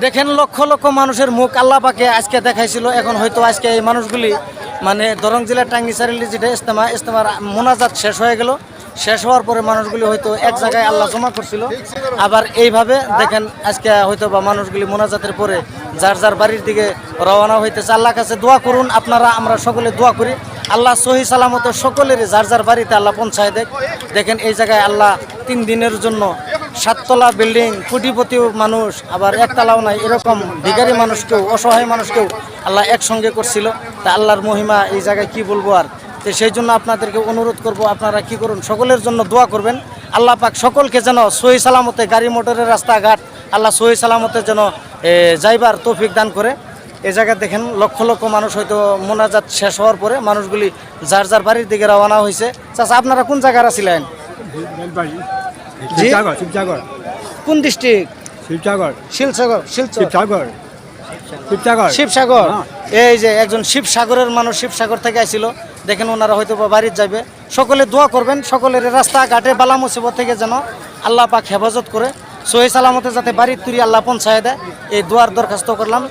দেখেন লক্ষ লক্ষ মানুষের মুখ আল্লাহ পাকে আজকে দেখাইছিল। এখন হয়তো আজকে এই মানুষগুলি মানে দরং জেলার টাঙ্গিসারিলি যেটা ইজতেমার মোনাজাত শেষ হয়ে গেল, শেষ হওয়ার পরে মানুষগুলি হয়তো এক জায়গায় আল্লাহ জমা করছিল। আবার এইভাবে দেখেন আজকে হয়তো বা মানুষগুলি মোনাজাতের পরে যার যার বাড়ির দিকে রওনা হইতেছে। আল্লাহর কাছে দোয়া করুন, আপনারা আমরা সকলে দোয়া করি আল্লাহ সহি সালামত সকলের যার যার বাড়িতে আল্লাহ পৌঁছায় দেখ। দেখেন এই জায়গায় আল্লাহ 3 দিনের জন্য 7তলা বিল্ডিং, কোটিপতি মানুষ, আবার একতলাও নাই এরকম ভিখারি মানুষকেও, অসহায় মানুষকেও আল্লাহ একসঙ্গে করছিল। তা আল্লাহর মহিমা এই জায়গায় কি বলবো আর। তো সেই জন্য আপনাদেরকে অনুরোধ করব, আপনারা কি করুন, সকলের জন্য দোয়া করবেন। আল্লাহ পাক সকলকে যেন সহি সালামতে গাড়ি মোটরের রাস্তাঘাট আল্লাহ সহি সালামতে যেন যাইবার তৌফিক দান করে। এই জায়গায় দেখেন লক্ষ লক্ষ মানুষ হয়তো মোনাজাত শেষ হওয়ার পরে মানুষগুলি যার যার বাড়ির দিকে রওনা হয়েছে। চাচা আপনারা কোন জায়গায় আছিলেন? কোন ডিস্ট্রিক্ট? শিবসাগর। এই যে একজন শিবসাগরের মানুষ শিবসাগর থেকে আসছিল। দেখেন ওনারা হয়তো বাড়ির যাবে। সকলে দোয়া করবেন, সকলের রাস্তাঘাটে বালা মুসিবত থেকে যেন আল্লাহ পাক হেফাজত করে সহি সালামতে যাতে বাড়ির তুরি আল্লাহ পৌঁছায় দেয়, এই দোয়ার দরখাস্ত করলাম।